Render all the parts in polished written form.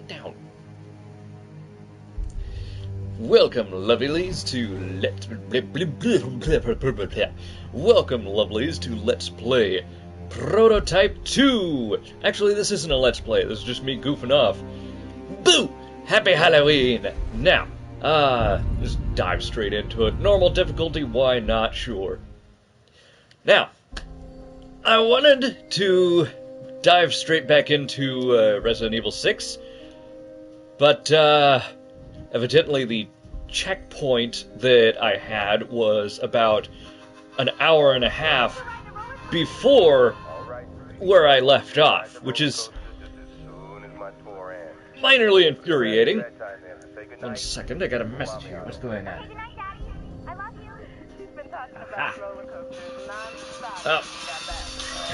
Get down. Welcome, lovelies, to Let's Play Prototype 2. Actually, this isn't a Let's Play. This is just me goofing off. Boo! Happy Halloween! Now, just dive straight into it. Normal difficulty, why not? Sure. Now, I wanted to dive straight back into Resident Evil 6, but evidently the checkpoint that I had was about an hour and a half before where I left off, which is minorly infuriating. 1 second, I got a message here. What's going on? Oh.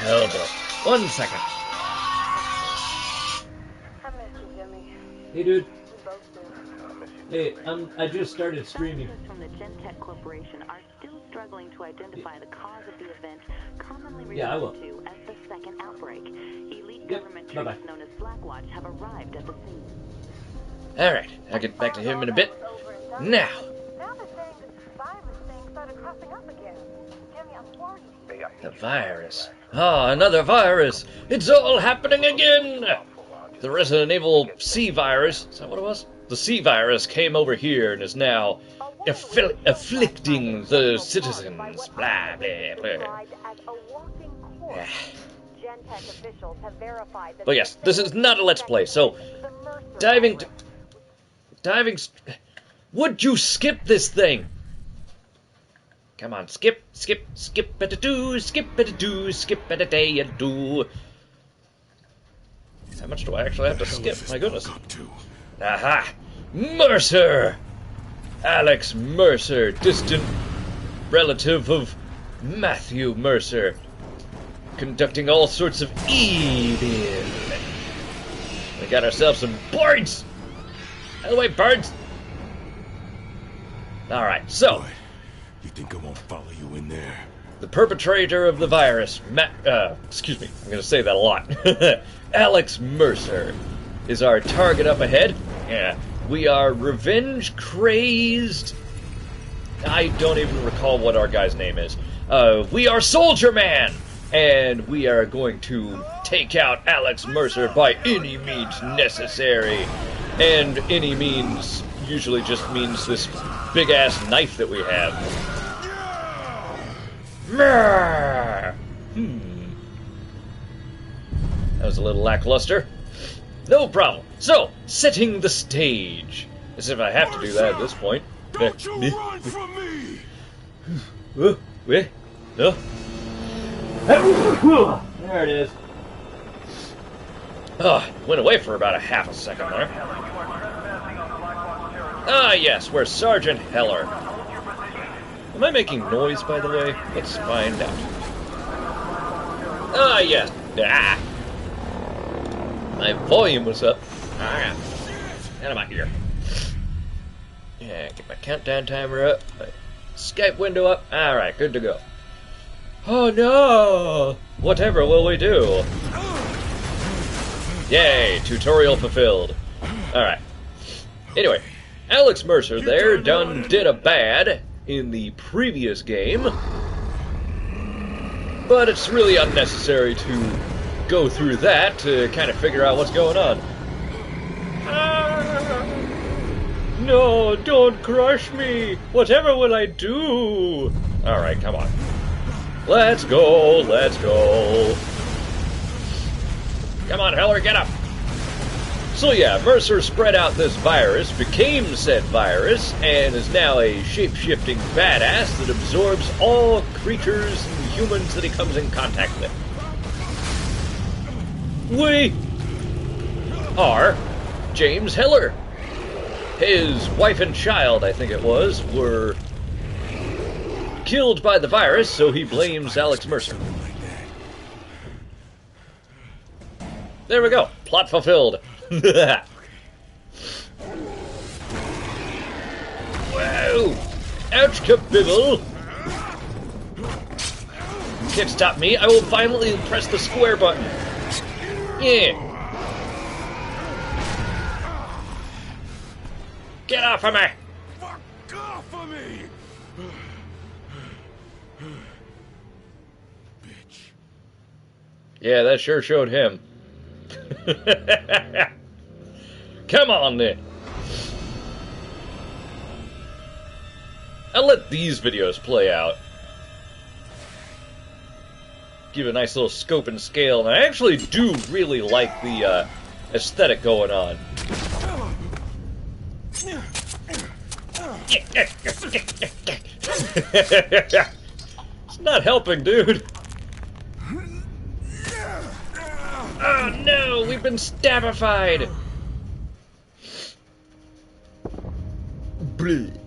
Oh boy. 1 second. Hey dude. Hey, I just started streaming. From the Gentek Corporation are still struggling to identify the cause of the event, commonly referred to as the second outbreak. Elite government troops known as Blackwatch have arrived at the scene. Alright, I'll get back to him in a bit. Now the virus. Oh, another virus! It's all happening again! The Resident Evil C virus, is that what it was? The C virus came over here and is now afflicting the citizens. Blah, blah, blah. But yes, this is not a Let's Play, so diving... Would you skip this thing? Come on, skip it a do, skip it a do, skip it a day a do. How much do I actually have to skip? My goodness. Aha! Mercer! Alex Mercer, distant relative of Matthew Mercer, conducting all sorts of evil. We got ourselves some birds! Out of the way, birds! Alright, so... You think I won't follow you in there? The perpetrator of the virus, excuse me, I'm gonna say that a lot. Alex Mercer is our target up ahead. Yeah, we are revenge-crazed. I don't even recall what our guy's name is. We are Soldier Man, and we are going to take out Alex Mercer by any means necessary. And any means usually just means this big-ass knife that we have. That was a little lackluster. No problem. So, setting the stage. As if I have to do that at this point. Don't you run from me! No. There it is. Oh, went away for about a half a second there. Ah, yes, we're Sergeant Heller. Am I making noise, by the way? Let's find out. Ah, yes. Ah. My volume was up. Ah. Out of my ear. Yeah, get my countdown timer up. My Skype window up. Alright, good to go. Oh no! Whatever will we do? Yay, tutorial fulfilled. Alright. Anyway, Alex Mercer there did a bad in the previous game, but it's really unnecessary to go through that to kind of figure out what's going on. No, don't crush me! Whatever will I do? Alright, come on. Let's go, let's go. Come on, Heller, get up! So yeah, Mercer spread out this virus, became said virus, and is now a shape-shifting badass that absorbs all creatures and humans that he comes in contact with. We are James Heller. His wife and child, I think it was, were killed by the virus, so he blames Alex Mercer. There we go. Plot fulfilled. Whoa! Ouch, kabibble! Can't stop me. I will violently press the square button. Yeah. Get off of me! Fuck off of me! Bitch. Yeah, that sure showed him. Come on then. I'll let these videos play out. Give a nice little scope and scale, and I actually do really like the aesthetic going on. It's not helping, dude. Oh no, we've been stabified. Bleh.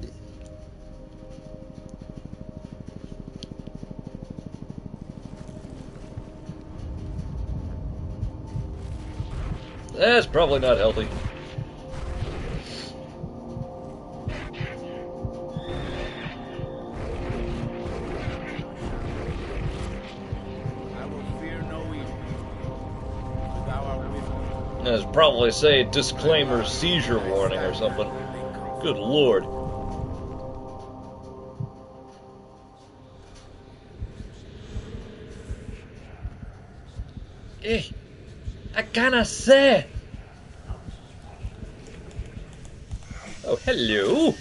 That's probably not healthy. I will fear no evil. For thou art with me. That's probably say disclaimer seizure warning or something. Good lord. Hey, I kinda say. Oh, hello.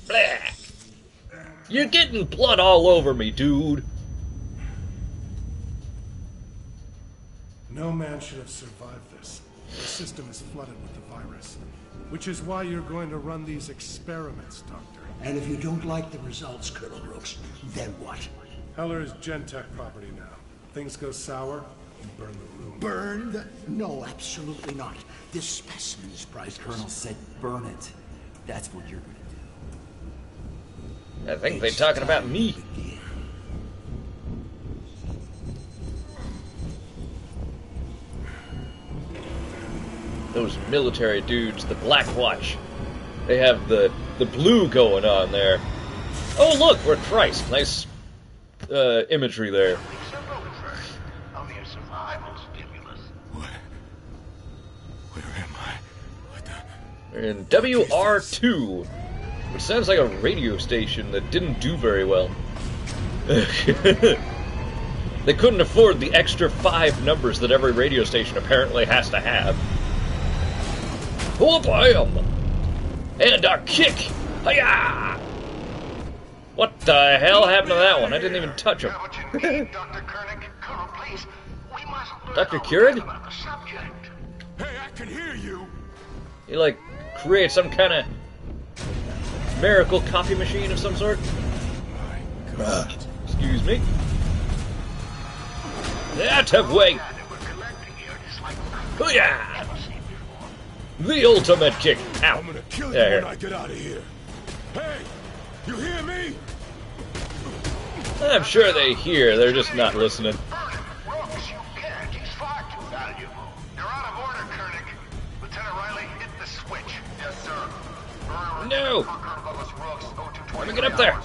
Blah. You're getting blood all over me, dude. No man should have survived this. The system is flooded with the virus. Which is why you're going to run these experiments, Doctor. And if you don't like the results, Colonel Brooks, then what? Heller is Gentek property now. Things go sour, you burn the room. Burn the... No, absolutely not. This specimen is prized. Colonel said burn it. That's what you're gonna do. I think they're talking about me. Those military dudes, the Black Watch. They have the blue going on there. Oh look, we're Christ. Nice imagery there. Where am I? What the? We're in WR2, which sounds like a radio station that didn't do very well. They couldn't afford the extra 5 numbers that every radio station apparently has to have. Oh, bam! And a kick! Hiya! What the hell happened to that one? I didn't even touch him. Dr. Keurig? Hey, I can hear you. He, like, creates some kind of miracle coffee machine of some sort? My God. Excuse me. That's a way! Hiya! The ultimate kick. Ow. I'm gonna kill you There. when I get out of here. Hey, you hear me? I'm sure they hear, they're just not listening. Brooks, you can't. He's far too valuable. You're out of order, Koenig. Lieutenant Riley, hit the switch. Yes, sir. No! Let me get up there.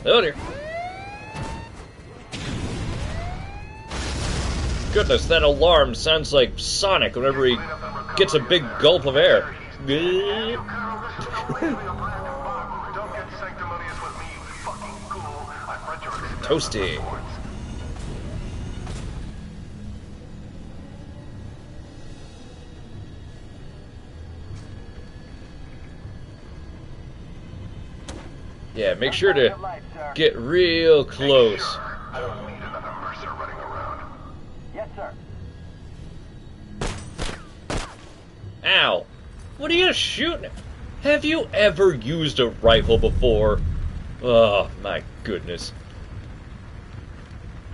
Oh dear. Goodness, that alarm sounds like Sonic whenever he gets a big gulp of air. Toasty. Yeah, make sure to get real close. I don't need another Mercer running around. Yes, sir. Ow. What are you shooting at? Have you ever used a rifle before? Oh, my goodness.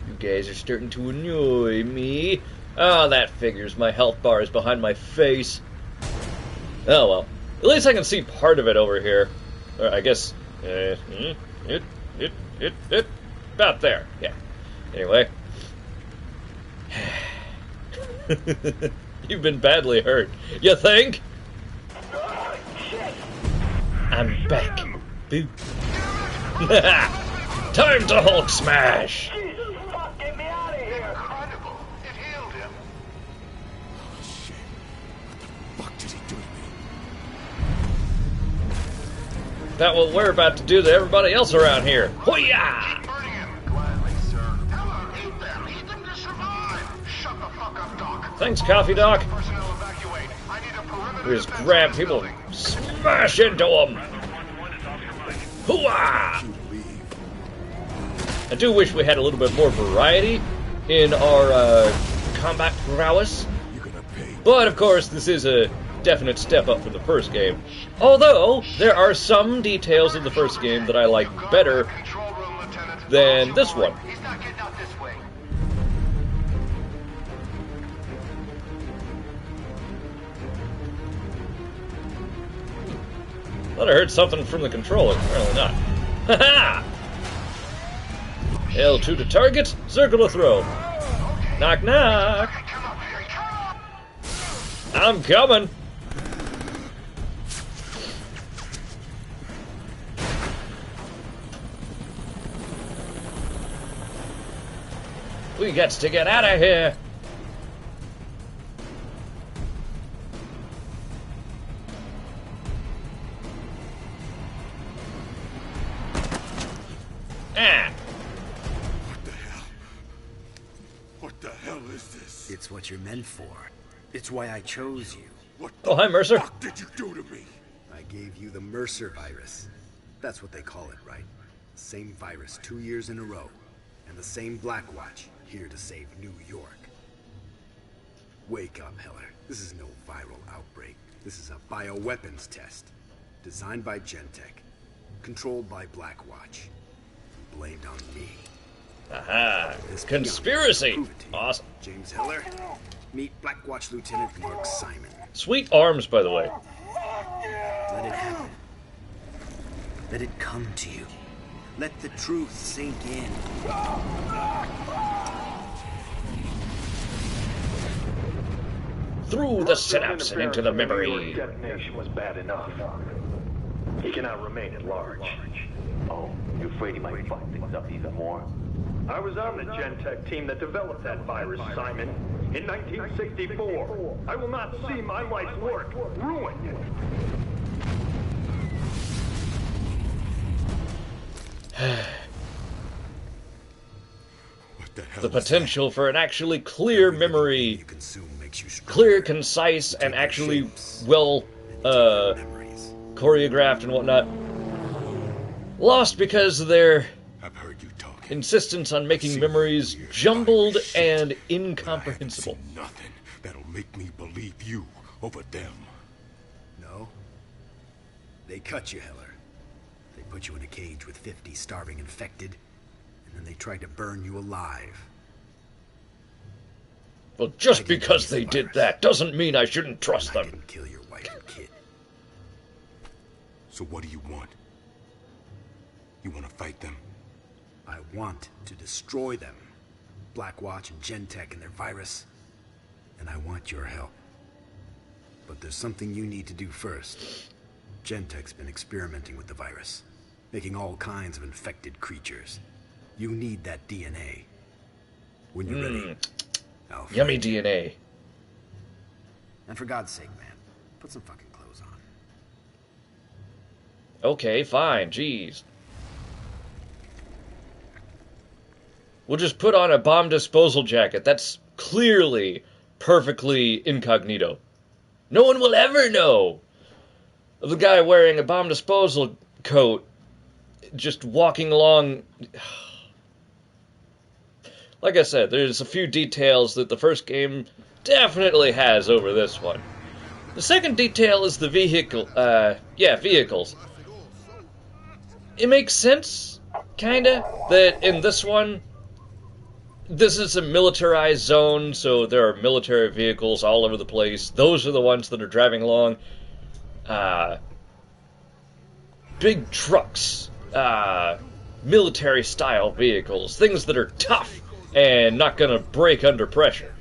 You guys are starting to annoy me. Oh, that figures. My health bar is behind my face. Oh, well. At least I can see part of it over here. Or I guess... about there. Yeah. Anyway. You've been badly hurt. You think? I'm back. Boo. Time to Hulk smash! Jesus, fuck, get me out of here! Incredible. It healed him. Oh, shit. What the fuck did he do to me? That what we're about to do to everybody else around here. Hoo-yah! Burning him. Gladly, sir. Heller, eat them. Eat them to survive. Shut the fuck up, Doc. Thanks, Coffee Doc. Personnel evacuate. I need a perimeter We just defense grab on the people, building. smash into them. Hoo-ah! I do wish we had a little bit more variety in our combat prowess, but of course this is a definite step up from the first game. Although, there are some details in the first game that I like better Control room, Lieutenant. than this one. He's not getting out this way. Thought I heard something from the controller. Apparently not. Ha-ha! L2 to target, circle to throw. Knock, knock. Come up here. Come on. I'm coming. We got to get out of here. Ah. What the hell is this? It's what you're meant for. It's why I chose you. What Oh, hi, Mercer. fuck did you do to me? I gave you the Mercer virus. That's what they call it, right? Same virus 2 years in a row. And the same Blackwatch, here to save New York. Wake up, Heller. This is no viral outbreak. This is a bioweapons test. Designed by Gentek. Controlled by Blackwatch. Blamed on me. Aha. This Conspiracy. prove it to you. Awesome. James Heller, meet Blackwatch Lieutenant Mark Simon. Sweet arms, by the way. Let it happen. Let it come to you. Let the truth sink in. Through the synapse and into the memory. Detonation was bad enough. He cannot remain at large. Oh, you're afraid he might fuck things up even more? I was on the Gentek team that developed that virus, Simon, in 1964. I will not see my life's work ruined. What the hell The is that? potential for an actually clear memory, You consume makes you stronger. clear, concise, and actually well Memories. choreographed and whatnot. Lost because of their I've heard you talking. insistence on making memories jumbled and incomprehensible. I haven't seen nothing that'll make me believe you over them. No? They cut you, Heller. They put you in a cage with 50 starving infected, and then they tried to burn you alive. Well, just because they did that doesn't mean I shouldn't trust I them. didn't kill your wife and kid. So what do you want? You want to fight them? I want to destroy them. Blackwatch and Gentek and their virus. And I want your help. But there's something you need to do first. Gentek's been experimenting with the virus, making all kinds of infected creatures. You need that DNA. When you're ready, I'll fight Yummy you. DNA. And for God's sake, man, put some fucking clothes on. Okay, fine, jeez. We'll just put on a bomb disposal jacket. That's clearly perfectly incognito. No one will ever know of the guy wearing a bomb disposal coat just walking along. Like I said, there's a few details that the first game definitely has over this one. The second detail is the vehicles. It makes sense, kinda, that in this one, this is a militarized zone, so there are military vehicles all over the place. Those are the ones that are driving along. Big trucks, military-style vehicles, things that are tough and not gonna break under pressure.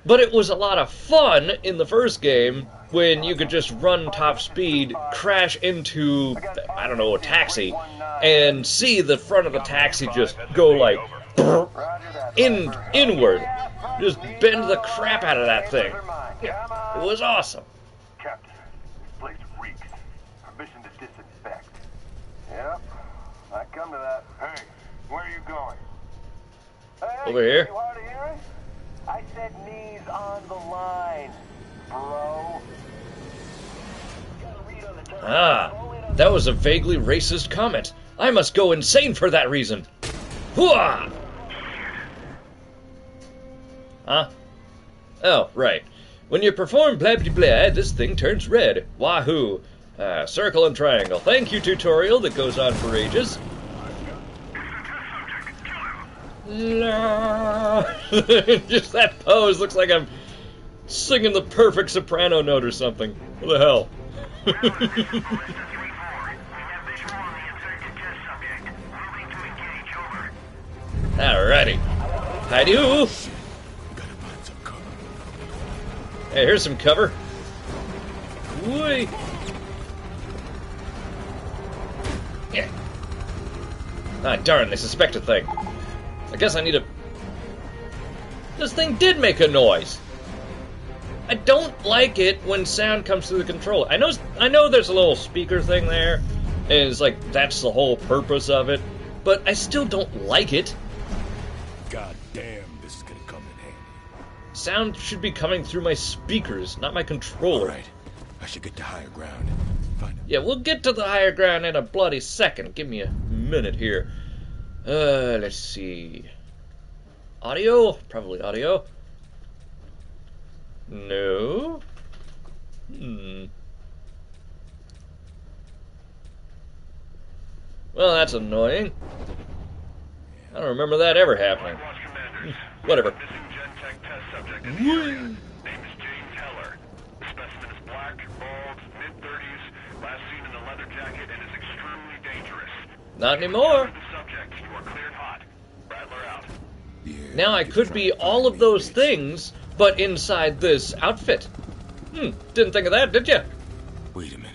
But it was a lot of fun in the first game when you could just run top speed, crash into, I don't know, a taxi, and see the front of the taxi just go like inward. Just bend the crap out of that thing. Yeah, it was awesome. Captain, this place reeks. Permission to disinfect. Yep, I come to that. Hey, where are you going? Hey, over here. You hard of hearing? I said knees on the line, bro. Ah, that was a vaguely racist comment. I must go insane for that reason. Hooah! Huh? Oh, right. When you perform blah blah blah, this thing turns red. Wahoo! Circle and triangle. Thank you, tutorial that goes on for ages. Just that pose looks like I'm singing the perfect soprano note or something. What the hell? Alrighty. Hi-do! Hey, here's some cover. Whee! Yeah. Ah, darn, they suspect a thing. I guess I need a... This thing did make a noise! I don't like it when sound comes through the controller. I know there's a little speaker thing there, and it's like, that's the whole purpose of it, but I still don't like it. God damn, this is gonna come in handy. Sound should be coming through my speakers, not my controller. Alright, I should get to higher ground. Find out. Yeah, we'll get to the higher ground in a bloody second. Give me a minute here. Let's see. Audio? Probably audio. No. Well, that's annoying. I don't remember that ever happening. Whatever. Name is James Heller. The specimen is black, bald, mid-30s, last seen in a leather jacket, and is extremely dangerous. Not anymore. The subject, you are cleared hot. Rattler out. Yeah, Now I could be all of those things, but inside this outfit. Didn't think of that, did you? Wait a minute.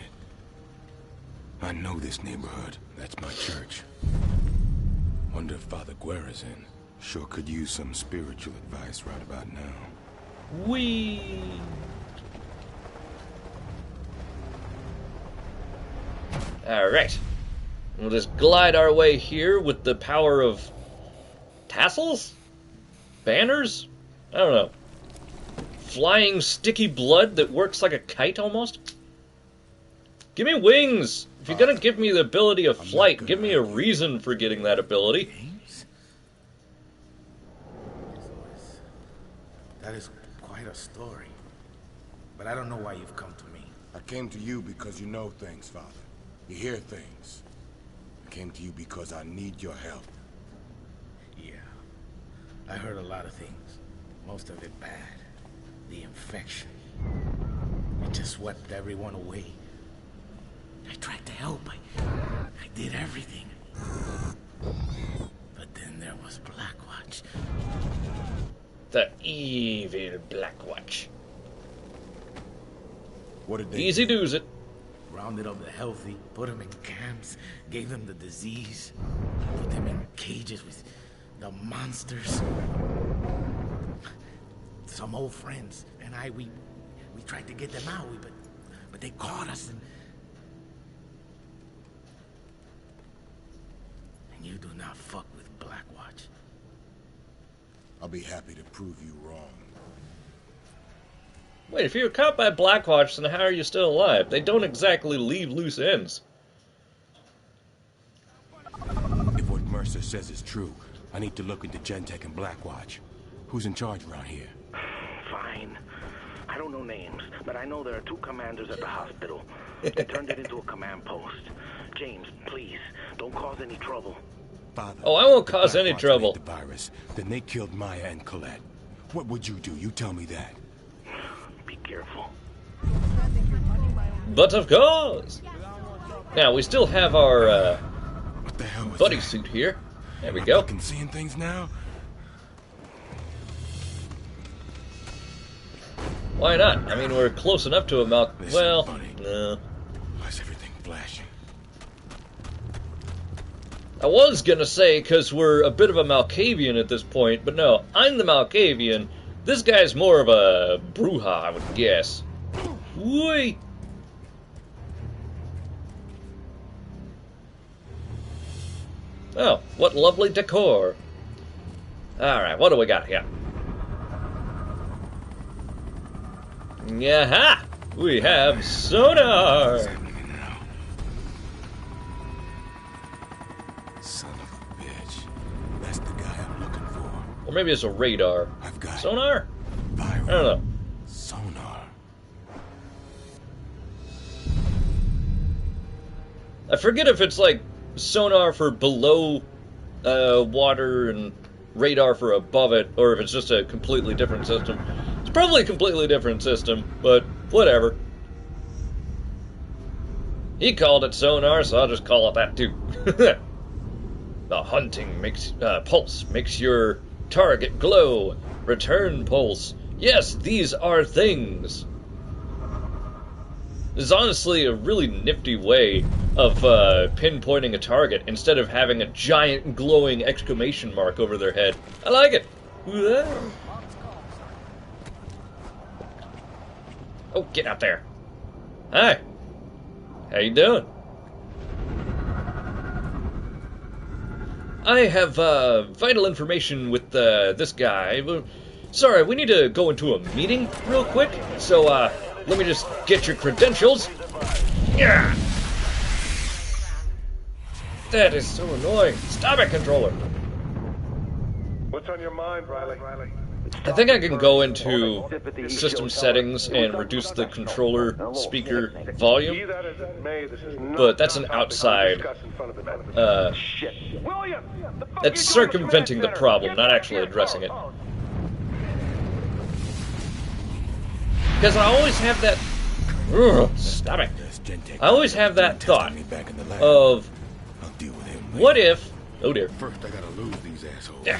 I know this neighborhood. That's my church. Wonder if Father Guerra's in. Sure could use some spiritual advice right about now. Whee! Alright. We'll just glide our way here with the power of tassels? Banners? I don't know. Flying sticky blood that works like a kite almost? Give me wings! If you're gonna give me the ability of flight, give me a reason for getting that ability. That is quite a story. But I don't know why you've come to me. I came to you because you know things, Father. You hear things. I came to you because I need your help. Yeah. I heard a lot of things. Most of it bad. The infection. It just swept everyone away. I tried to help. I did everything. But then there was Blackwatch. The evil Blackwatch. What did they Easy does it. Rounded up the healthy, put them in camps, gave them the disease, put them in cages with the monsters. Some old friends and we tried to get them out, but they caught us and you do not fuck with Blackwatch. I'll be happy to prove you wrong. Wait, if you were caught by Blackwatch, then how are you still alive? They don't exactly leave loose ends. If what Mercer says is true, I need to look into Gentek and Blackwatch. Who's in charge around here? Fine. I don't know names, but I know there are two commanders at the hospital. They turned it into a command post. James, please, don't cause any trouble. Father, oh, I won't cause any trouble. The virus, then they killed Maya and Colette. What would you do? You tell me that. Be careful. But of course. Now we still have our what the hell was buddy that? suit here. There we go. Fucking seeing things now. Why not? I mean, we're close enough to a well, no. Why's everything flashing? I was gonna say, because we're a bit of a Malkavian at this point, but no, I'm the Malkavian. This guy's more of a Brujah, I would guess. Wait! Oh, what lovely decor. Alright, what do we got here? Yaha! We have sonar! Son of a bitch. That's the guy I'm looking for. Or maybe it's a radar. I've got sonar? Byron. I don't know. Sonar. I forget if it's like sonar for below water and radar for above it, or if it's just a completely different system. It's probably a completely different system, but whatever. He called it sonar, so I'll just call it that too. The hunting pulse makes your target glow. Return pulse. Yes, these are things. This is honestly a really nifty way of pinpointing a target instead of having a giant glowing exclamation mark over their head. I like it. Oh, get out there. Hi. How you doing? I have vital information with this guy. Sorry, we need to go into a meeting real quick, so let me just get your credentials. Yeah. That is so annoying. Stop it, controller. What's on your mind, Riley? I think I can go into system settings and reduce the controller speaker volume, but that's an outside, that's circumventing the problem, not actually addressing it. Because I always have that, stop it, I always have that thought of, what if, oh dear. First I gotta lose these assholes. Yeah.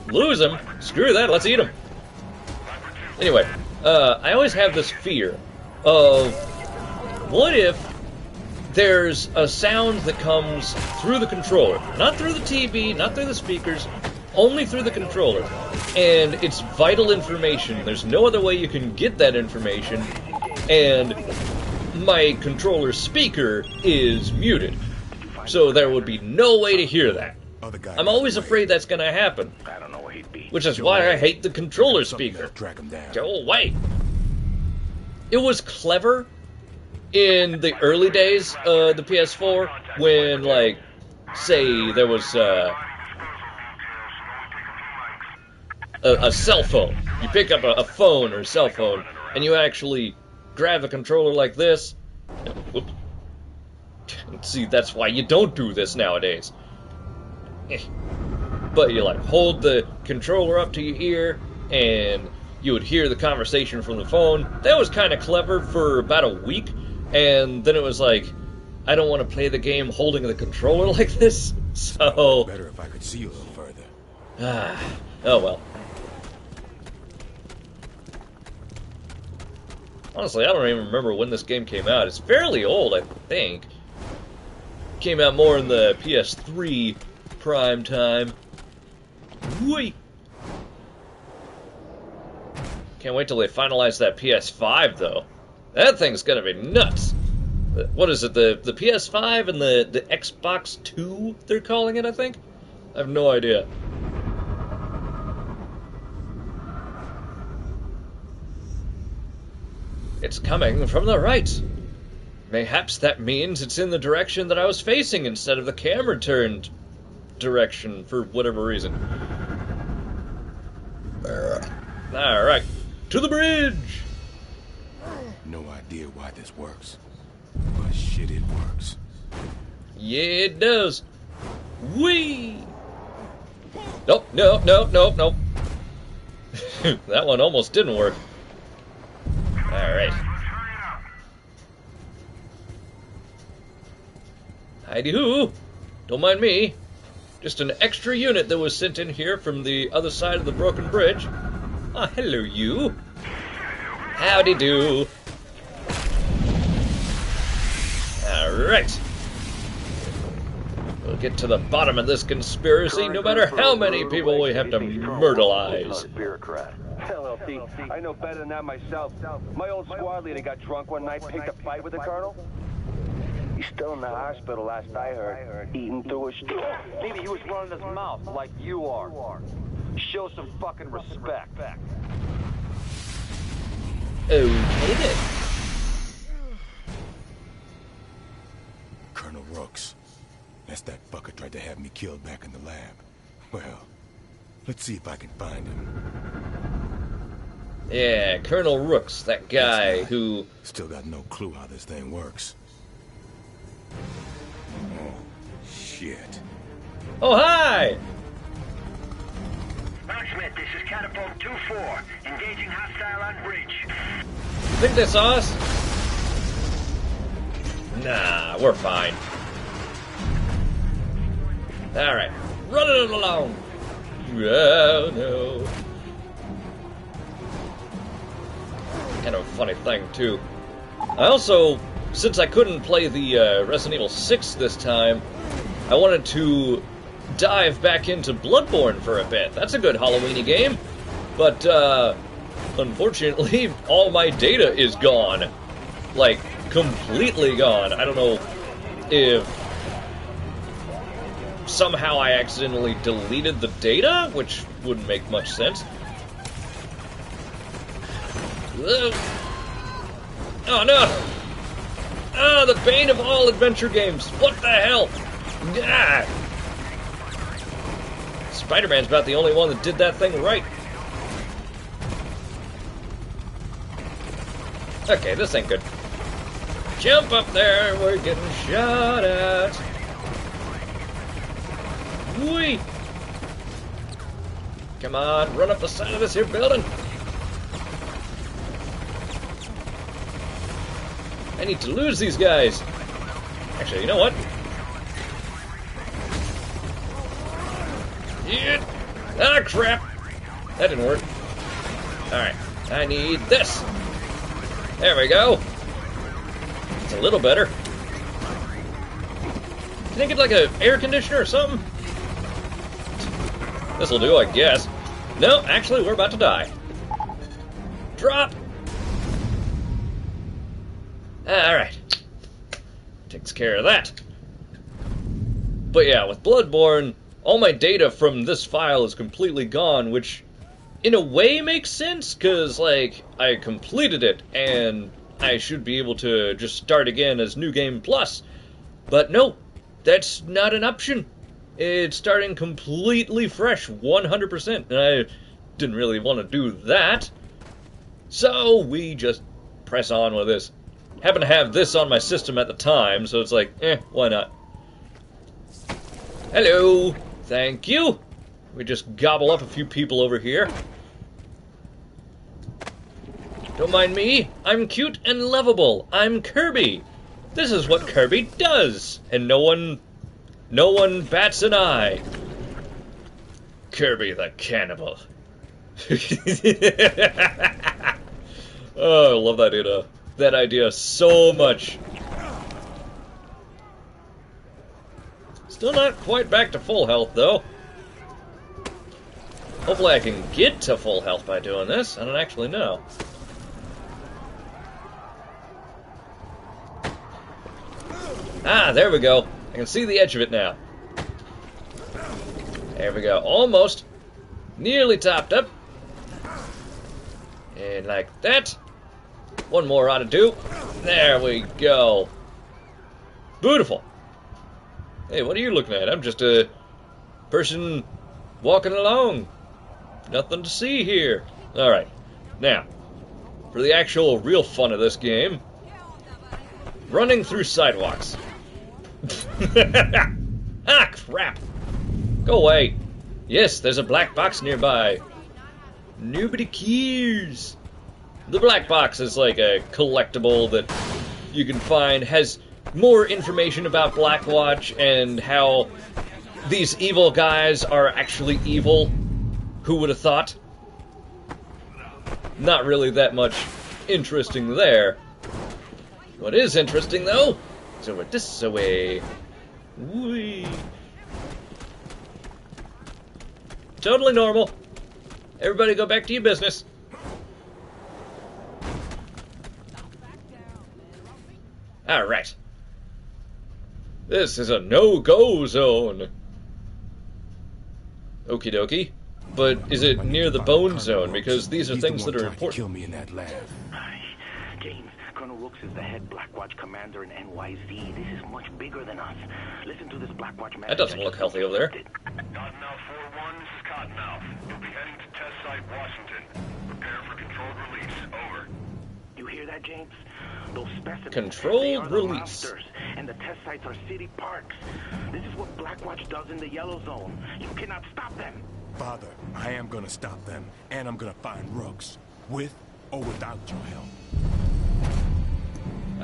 Lose them? Screw that, let's eat them. Anyway, I always have this fear of, what if there's a sound that comes through the controller, not through the TV, not through the speakers, only through the controller, and it's vital information. There's no other way you can get that information, and my controller speaker is muted, so there would be no way to hear that. I'm always afraid that's going to happen, which is why I hate the controller speaker. Go away. It was clever in the early days of the PS4 when, like, say there was a cell phone. You pick up a phone or a cell phone, and you actually grab the controller like this. Whoop. See, that's why you don't do this nowadays. But you, like, hold the controller up to your ear, and you would hear the conversation from the phone. That was kind of clever for about a week, and then it was like, I don't want to play the game holding the controller like this, so... Better if I could see you a little further. Oh well. Honestly, I don't even remember when this game came out. It's fairly old, I think. Came out more in the PS3 prime time. Whee! Can't wait till they finalize that PS5, though. That thing's gonna be nuts. What is it, the PS5 and the Xbox 2, they're calling it, I think? I have no idea. It's coming from the right. Mayhaps that means it's in the direction that I was facing instead of the camera turned direction for whatever reason. Alright, to the bridge! No idea why this works, but shit, it works. Yeah, it does. Whee! Nope, nope, nope, nope, nope. That one almost didn't work. Alright. Heidi-hoo! Don't mind me. Just an extra unit that was sent in here from the other side of the broken bridge. Ah, hello, you. Howdy do. Alright. We'll get to the bottom of this conspiracy no matter how many people we have to myrtleize. Hell, LT, I know better than that myself. My old squad leader got drunk one night, picked a fight with the colonel. He's still in the hospital last I heard, eating through his straw. Maybe he was running his mouth like you are. Show some fucking respect. Okay then. Colonel Rooks. That's that fucker tried to have me killed back in the lab. Well, let's see if I can find him. Yeah, Colonel Rooks, that guy who... Still got no clue how this thing works. Oh, shit. Oh, hi! Smith, this is Catapult 2-4. Engaging hostile on bridge. You think they saw us? Nah, we're fine. Alright, running it along. Oh, no. Kind of a funny thing, too. I also, since I couldn't play the Resident Evil 6 this time, I wanted to dive back into Bloodborne for a bit. That's a good Halloween-y game. But, unfortunately, all my data is gone. Like, completely gone. I don't know if somehow I accidentally deleted the data, which wouldn't make much sense. Oh no! Ah, the bane of all adventure games! What the hell? Ah! Spider-Man's about the only one that did that thing right. Okay, this ain't good. Jump up there, we're getting shot at. Whee! Come on, run up the side of this here building. I need to lose these guys. Actually, you know what? Yeah. Ah, crap. That didn't work. Alright, I need this. There we go. It's a little better. Can I get like an air conditioner or something? This'll do, I guess. No, actually, we're about to die. Drop! Alright. Takes care of that. But yeah, with Bloodborne, all my data from this file is completely gone, which in a way makes sense, because, like, I completed it, and I should be able to just start again as New Game Plus. But no, that's not an option. It's starting completely fresh, 100%, and I didn't really want to do that. So we just press on with this. Happened to have this on my system at the time, so it's like, why not? Hello! Thank you! We just gobble up a few people over here. Don't mind me, I'm cute and lovable. I'm Kirby. This is what Kirby does, and no one bats an eye. Kirby the cannibal. Oh, I love that idea so much. Still not quite back to full health, though. Hopefully I can get to full health by doing this. I don't actually know. Ah, there we go. I can see the edge of it now. There we go. Almost. Nearly topped up. And like that. One more ought to do. There we go. Beautiful. Hey, what are you looking at? I'm just a person walking along. Nothing to see here. Alright. Now, for the actual real fun of this game, running through sidewalks. Ah, crap. Go away. Yes, there's a black box nearby. Nobody cares. The black box is like a collectible that you can find, has more information about Blackwatch and how these evil guys are actually evil. Who would have thought? Not really that much interesting there. What is interesting, though, is over this way. Whee! Totally normal. Everybody go back to your business. Alright. This is a no-go zone. Okie dokie. But is it near the bone zone? Because these are things that are important. Kill me in that lab. James, Colonel Rooks is the head Blackwatch commander in NYZ. This is much bigger than us. Listen to this Blackwatch man. That doesn't look healthy over there. Cottonmouth 4-1, this is Cottonmouth. You'll be heading to test site Washington. Prepare for controlled release. Over. You hear that, James? Those specimens, controlled they are the release. monsters, and the test sites are city parks. This is what Blackwatch does in the Yellow Zone. You cannot stop them. Father, I am gonna stop them, and I'm gonna find Rooks, with or without your help.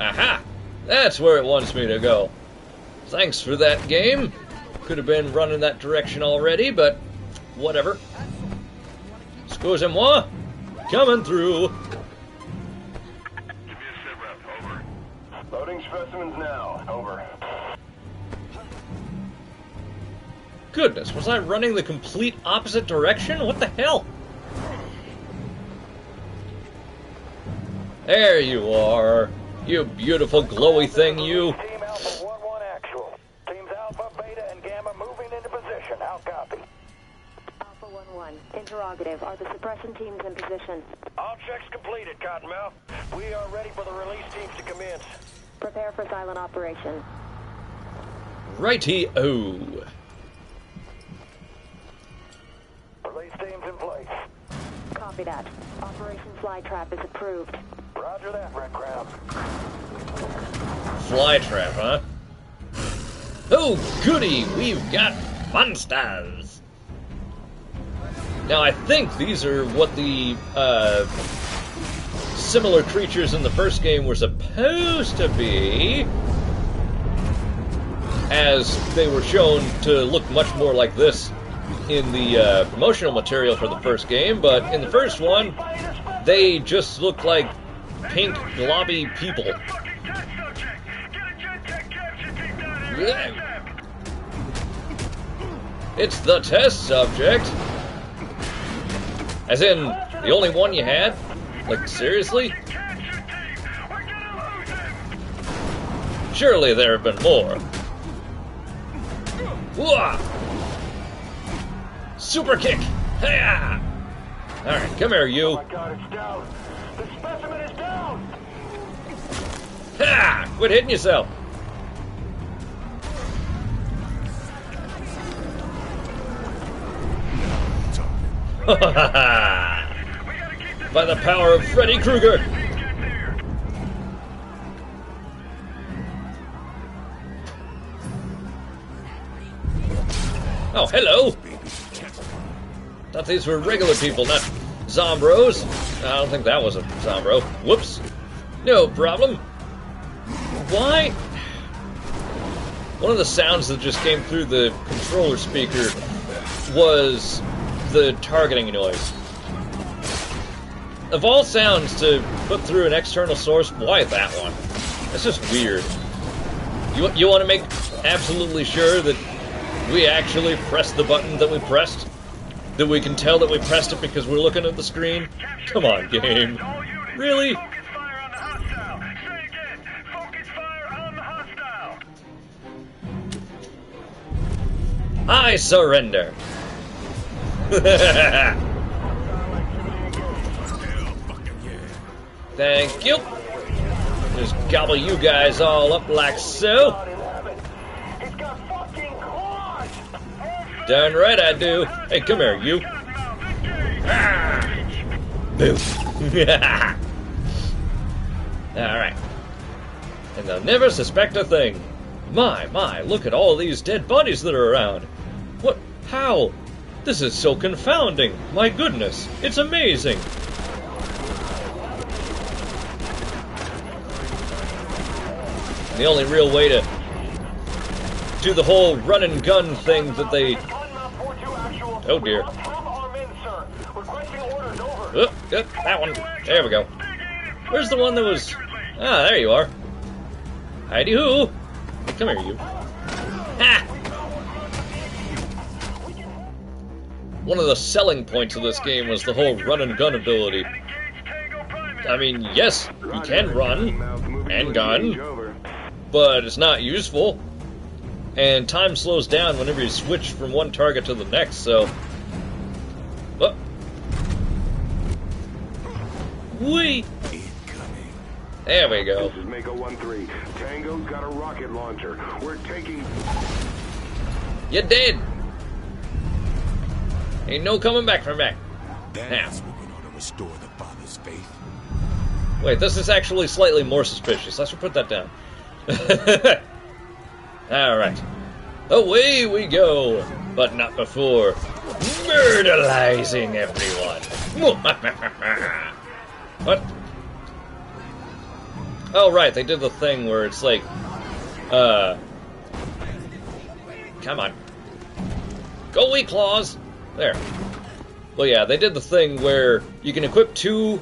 Aha! That's where it wants me to go. Thanks for that, game. Could have been running that direction already, but whatever. Excusez-moi. Coming through. Loading specimens now. Over. Goodness, was I running the complete opposite direction? What the hell? There you are. You beautiful glowy thing, you. Team Alpha 1-1 actual. Teams Alpha, Beta, and Gamma moving into position. How copy? Alpha 1-1. Interrogative. Are the suppression teams in position? All checks completed, Cottonmouth. We are ready for the release teams to commence. Prepare for silent operation. Righty-o. Release teams in place. Copy that. Operation Flytrap is approved. Roger that, Red Crown. Flytrap, huh? Oh, goody! We've got monsters! Now, I think these are what the, similar creatures in the first game were supposed to be, as they were shown to look much more like this in the promotional material for the first game, but in the first one, they just look like pink, globby people. It's the test subject. As in, the only one you had? Like, seriously? Surely there have been more. Whoa! Super kick! Hiya! Alright, come here, you. Oh my God, it's down. The specimen is down. Ha! Quit hitting yourself. By the power of Freddy Krueger. Oh, hello. Thought these were regular people, not Zombros. I don't think that was a Zombro. Whoops. No problem. Why? One of the sounds that just came through the controller speaker was the targeting noise. Of all sounds to put through an external source, why that one? That's just weird. You want to make absolutely sure that we actually pressed the button that we pressed? That we can tell that we pressed it because we're looking at the screen? Come on, game. Really? I surrender. Thank you. Just gobble you guys all up like so. Darn right I do. Hey, come here, you. Boo. Alright. And they'll never suspect a thing. My, look at all these dead bodies that are around. What? How? This is so confounding. My goodness. It's amazing. The only real way to do the whole run and gun thing that they... Oh dear. That one. There we go. Where's the one that was... Ah, there you are. Heidi-hoo! Come here, you. Ha! One of the selling points of this game was the whole run-and-gun ability. I mean, yes, you can run and gun, but it's not useful. And time slows down whenever you switch from one target to the next, so... Oh. Whee! There we go. This is Mako 1-3. Tango's got a rocket launcher. We're taking... You're dead! Ain't no coming back from that. That's what we ought to restore the Father's faith. Wait, this is actually slightly more suspicious. I should put that down. Alright. Away we go! But not before murderizing everyone. What? Oh, right, they did the thing where it's like, come on. Go away, claws! There. Well, yeah, they did the thing where you can equip two,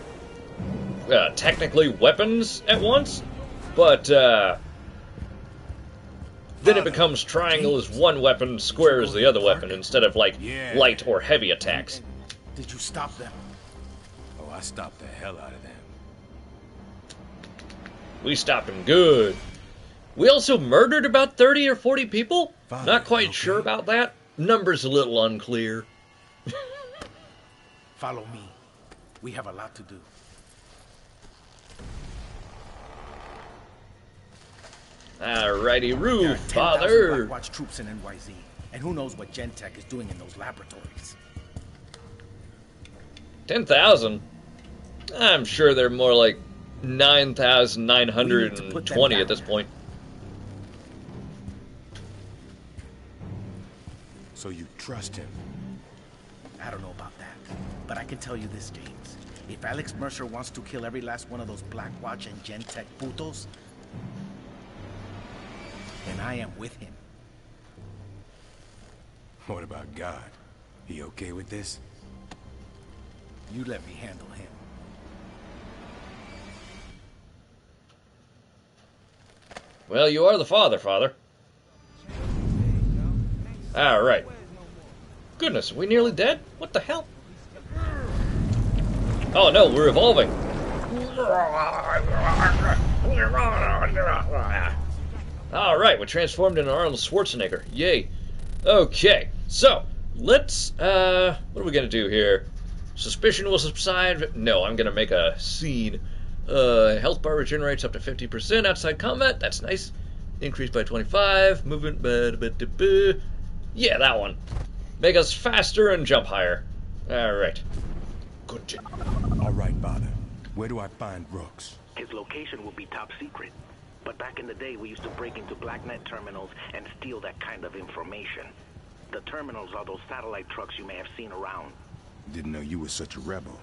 technically weapons at once, but, then it becomes triangle is one weapon, square is the other weapon, instead of, like, light or heavy attacks. Did you stop them? Oh, I stopped the hell out of them. We stopped them good. We also murdered about 30 or 40 people? Father, not quite sure about that. Number's a little unclear. Follow me. We have a lot to do. Alrighty, roof, Father. Blackwatch troops in NYZ, and who knows what Gentek is doing in those laboratories. 10,000? I'm sure they're more like 9,920 at this point. So you trust him? I don't know about that, but I can tell you this, James. If Alex Mercer wants to kill every last one of those Blackwatch and Gentek putos, then I am with him. What about God? He okay with this? You let me handle him. Well, you are the father, Father. Alright. Goodness, are we nearly dead? What the hell? Oh no, we're evolving. Alright, we're transformed into Arnold Schwarzenegger. Yay. Okay, so, let's, what are we gonna do here? Suspicion will subside. No, I'm gonna make a scene. Health bar regenerates up to 50% outside combat. That's nice. Increased by 25. Movement. Yeah, that one. Make us faster and jump higher. Alright. Good job. Alright, Father. Where do I find Rooks? His location will be top secret. But back in the day, we used to break into BlackNet terminals and steal that kind of information. The terminals are those satellite trucks you may have seen around. Didn't know you were such a rebel.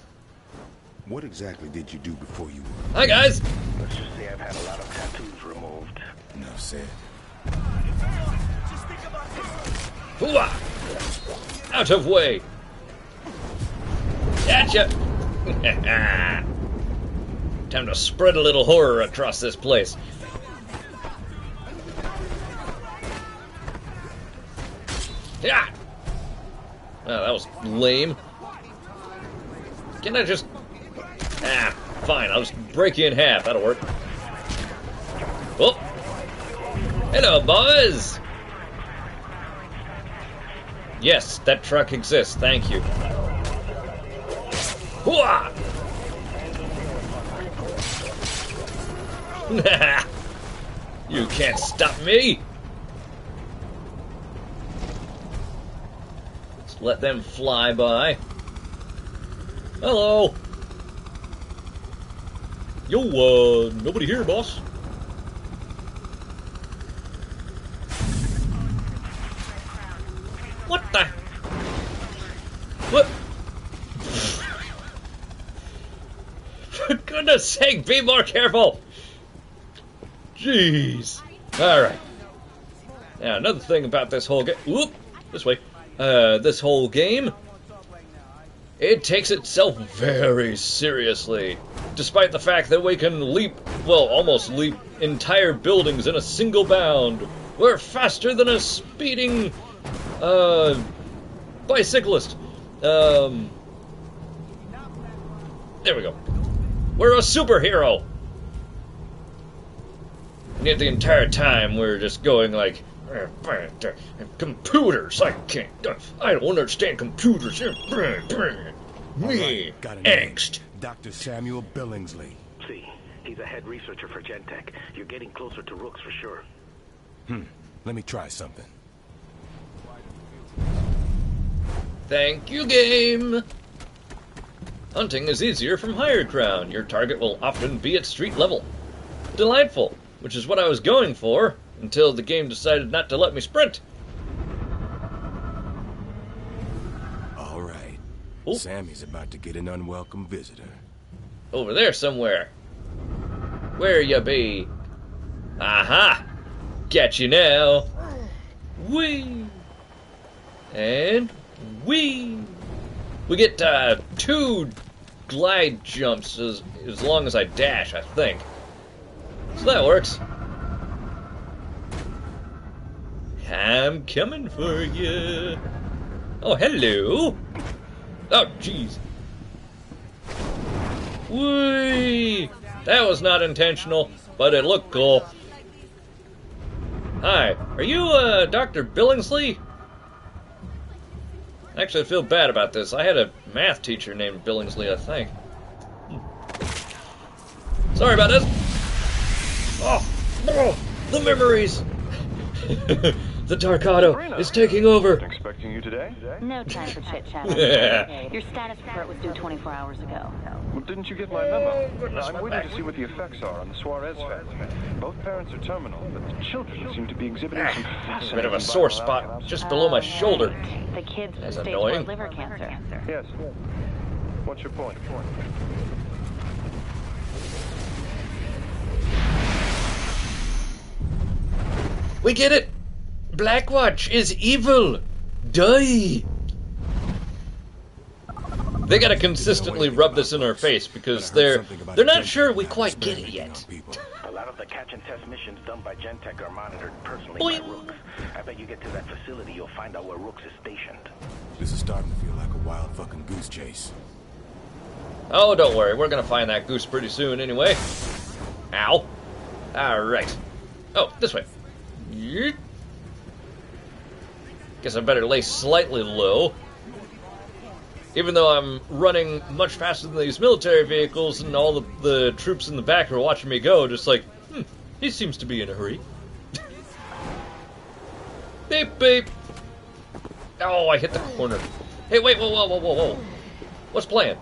What exactly did you do before you were... Hi, guys! Let's just say I've had a lot of tattoos removed. Enough said. Hooah! Out of way! Gotcha! Time to spread a little horror across this place. Yeah! Oh, that was lame. Can I just... Ah, fine, I'll just break you in half. That'll work. Oh! Hello, boys! Yes, that truck exists. Thank you. Hooah! You can't stop me! Let's let them fly by. Hello! Yo, nobody here, boss. What the? What? For goodness sake, be more careful! Jeez. Alright. Now, another thing about this whole game... Whoop! This way. This whole game... It takes itself very seriously. despite the fact that we can leap, well, almost leap entire buildings in a single bound. We're faster than a speeding, bicyclist. There we go. We're a superhero. And yet the entire time we're just going like, computers, I don't understand computers. Me, angst. Dr. Samuel Billingsley. See, he's a head researcher for Gentek. You're getting closer to Rooks for sure. Let me try something. Thank you, game. Hunting is easier from higher ground. Your target will often be at street level. Delightful, which is what I was going for, until the game decided not to let me sprint. All right. Ooh. Sammy's about to get an unwelcome visitor. Over there somewhere. Where ya be? Aha! Got you now. Whee! And whee! We get 2 glide jumps as long as I dash, I think. So that works. I'm coming for you. Oh, hello. Oh, jeez. Whee! That was not intentional, but it looked cool. Hi, are you, Dr. Billingsley? Actually, I feel bad about this. I had a math teacher named Billingsley, I think. Sorry about this. Oh, the memories. The Darkado is taking over. Expecting you today? No time for chit-chat. Your status report was due 24 hours ago. Well, didn't you get my memo? I'm waiting to see what the effects are on the Suarez family. Both parents are terminal, but the children seem to be exhibiting some fascinating... A bit of a sore spot just below my shoulder. The kids with That's stage annoying. 4 liver cancer. Yes. What's your point? We get it! Blackwatch is evil! Die! They gotta consistently rub this in our face because they're not sure we quite get it yet. A lot of the catch and test missions done by Gentek are monitored personally by Rooks. I bet you get to that facility, you'll find out where Rooks is stationed. This is starting to feel like a wild fucking goose chase. Oh, don't worry, we're gonna find that goose pretty soon anyway. Ow. Alright. Oh, this way. Yeet. Guess I better lay slightly low. Even though I'm running much faster than these military vehicles and all the troops in the back are watching me go, just like, he seems to be in a hurry. Beep, beep. Oh, I hit the corner. Hey, wait, whoa, whoa, whoa, whoa, whoa. What's playing?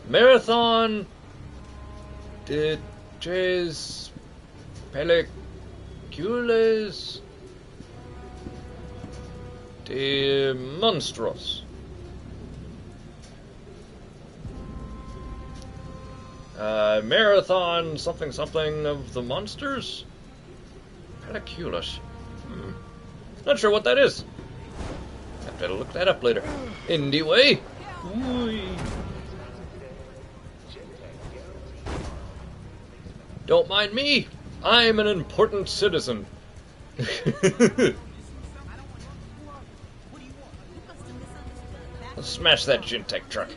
Marathon... Tres... Pelliculas... De Monstros. Marathon something something of the monsters? Pelliculas. Not sure what that is. Have to look that up later. Anyway. Don't mind me. I'm an important citizen. Let's smash that Gentek truck.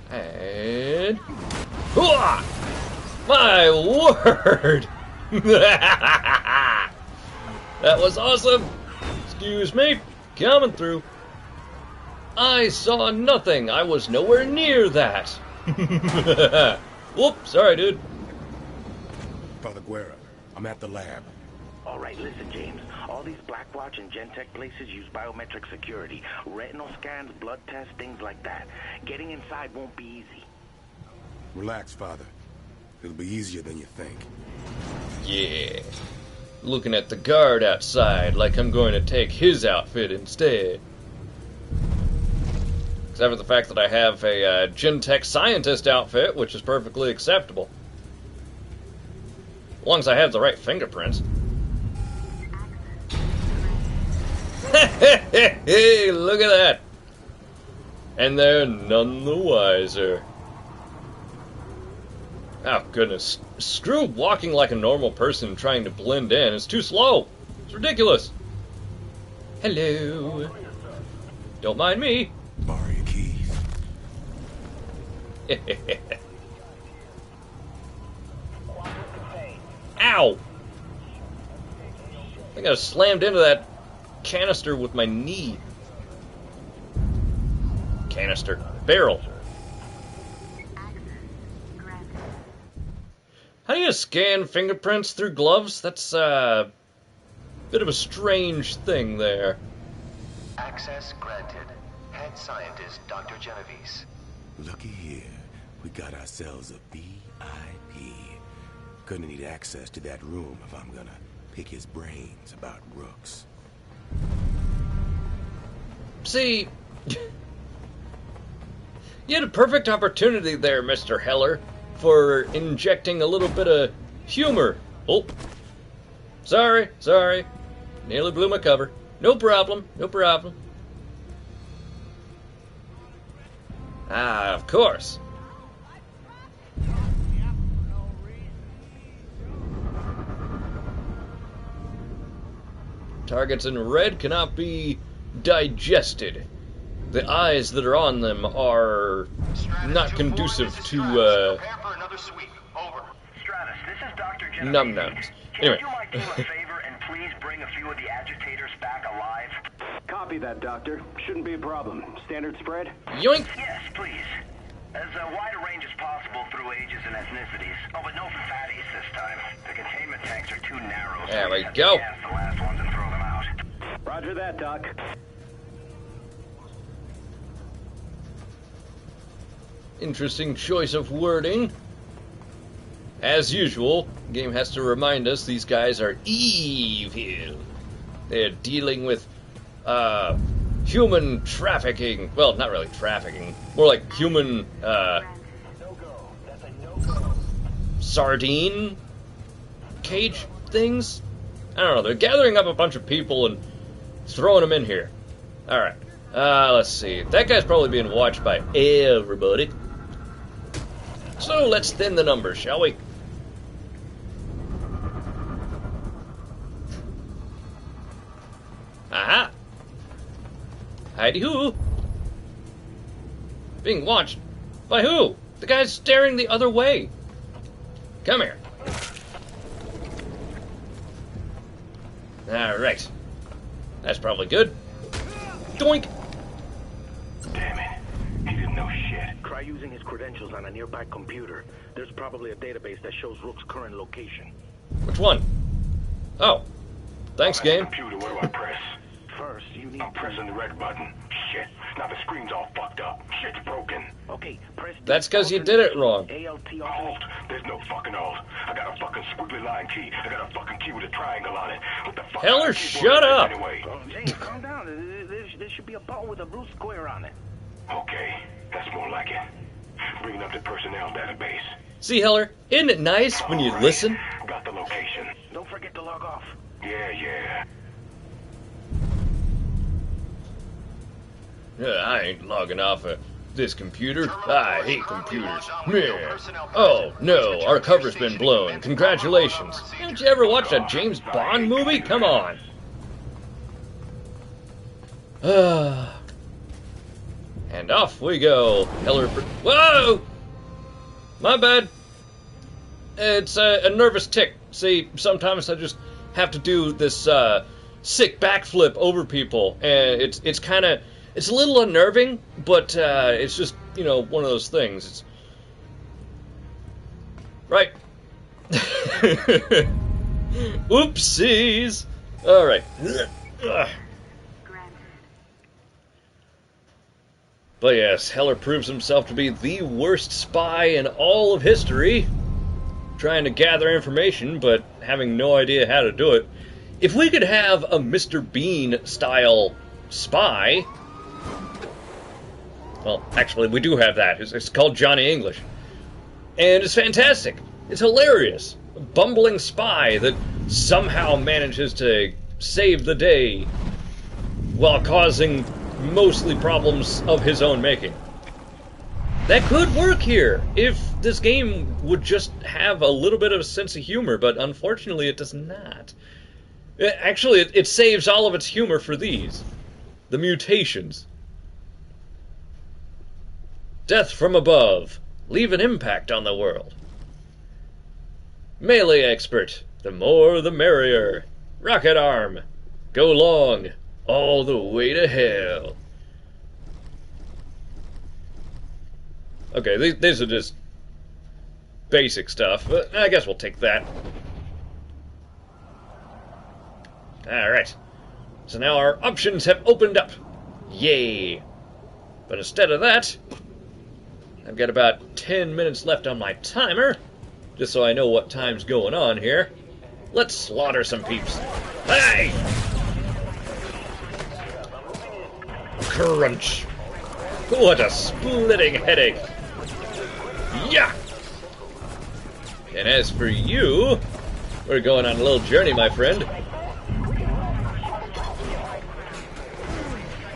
And... Hooah! My word! That was awesome! Excuse me, coming through. I saw nothing. I was nowhere near that. Whoop, sorry, dude. Father Guerra, I'm at the lab. All right, listen, James. All these Blackwatch and Gentek places use biometric security. Retinal scans, blood tests, things like that. Getting inside won't be easy. Relax, Father. It'll be easier than you think. Yeah. Looking at the guard outside like I'm going to take his outfit instead. Except for the fact that I have a Gentek scientist outfit, which is perfectly acceptable. As long as I have the right fingerprints. Hey, look at that. And they're none the wiser. Oh, goodness. Screw walking like a normal person trying to blend in. It's too slow. It's ridiculous. Hello. Don't mind me. Borrow your keys. Ow! I think I slammed into that canister with my knee. Canister. Barrel. How do you scan fingerprints through gloves? That's a bit of a strange thing there. Access granted. Head scientist Dr. Genovese. Looky here. We got ourselves a VIP. Gonna need access to that room if I'm gonna pick his brains about Rooks. See, you had a perfect opportunity there, Mr. Heller, for injecting a little bit of humor. Oh, sorry. Nearly blew my cover. No problem. Ah, of course. Targets in red cannot be digested. The eyes that are on them are not conducive to, Stratus, this is Dr. Genovese. num-nums. Anyway. Can you do my team a favor and please bring a few of the agitators back alive? Copy that, Doctor. Shouldn't be a problem. Standard spread? Yoink! Yes, please. As wide a range as possible through ages and ethnicities. Oh, but no fatties this time. The containment tanks are too narrow. There we have go. to gas the last ones and throw them out. Roger that, Doc. Interesting choice of wording. As usual, the game has to remind us these guys are evil. They're dealing with, human trafficking. Well, not really trafficking. More like human, sardine cage things? I don't know. They're gathering up a bunch of people and throwing them in here. Alright. Let's see. That guy's probably being watched by everybody. So let's thin the numbers, shall we? Aha! Heidi-hoo! Being watched? By who? The guy's staring the other way. Come here. Alright. That's probably good. Doink! Damn it. He didn't know shit. Try using his credentials on a nearby computer. There's probably a database that shows Rook's current location. Which one? Oh. Thanks, game. Computer, what do I press? First, you need... I'm pressing the red button. Shit. Now the screen's all fucked up. Shit's broken. Okay, press... That's because you did it wrong. Alt. There's no fucking alt. I got a fucking squiggly line key. I got a fucking key with a triangle on it. What the fuck? Heller, shut up! Anyway. James, calm down. There should be a button with a blue square on it. Okay, that's more like it. Bringing up the personnel database. See, Heller, isn't it nice when you listen? Got the location. Don't forget to log off. Yeah. I ain't logging off of this computer. I hate computers. Yeah. Oh, no, our cover's been blown. Congratulations. Haven't you ever watched a James Bond movie? Come on. And off we go. Heller... Whoa! My bad. It's a nervous tick. See, sometimes I just have to do this sick backflip over people, and it's kind of... It's a little unnerving, but it's just, you know, one of those things. It's... Right. Oopsies. All right. But yes, Heller proves himself to be the worst spy in all of history, trying to gather information, but having no idea how to do it. If we could have a Mr. Bean-style spy... Well, actually, we do have that. It's called Johnny English. And it's fantastic. It's hilarious. A bumbling spy that somehow manages to save the day. while causing mostly problems of his own making. That could work here if this game would just have a little bit of a sense of humor, but unfortunately it does not. Actually, it saves all of its humor for these. The mutations. Death from above. Leave an impact on the world. Melee expert. The more the merrier. Rocket arm. Go long. All the way to hell. Okay, these are just basic stuff, but I guess we'll take that. Alright. So now our options have opened up. Yay. But instead of that, I've got about 10 minutes left on my timer, just so I know what time's going on here. Let's slaughter some peeps. Hey! Crunch. What a splitting headache. Yeah! And as for you, we're going on a little journey, my friend.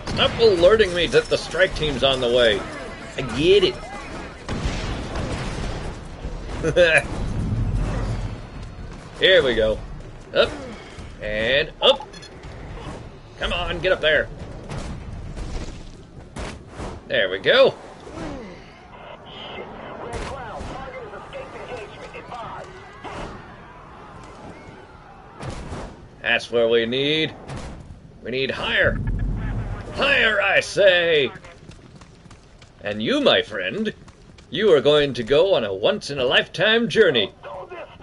Stop alerting me that the strike team's on the way. I get it. Here we go. Up. And up. Come on, get up there. There we go. That's where we need. We need higher. Higher, I say! And you, my friend, you are going to go on a once-in-a-lifetime journey.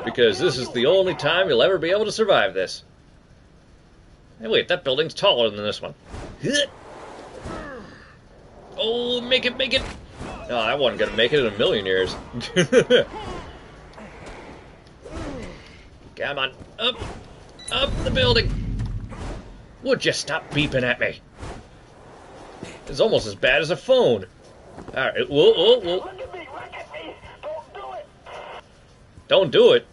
Because this is the only time you'll ever be able to survive this. Hey, wait, that building's taller than this one. Oh, make it, make it! No, I wasn't gonna make it in a million years. Come on, up! Up the building! Would you stop beeping at me? It's almost as bad as a phone. Alright, whoa, whoa, whoa. Look at me, don't do it! Don't do it?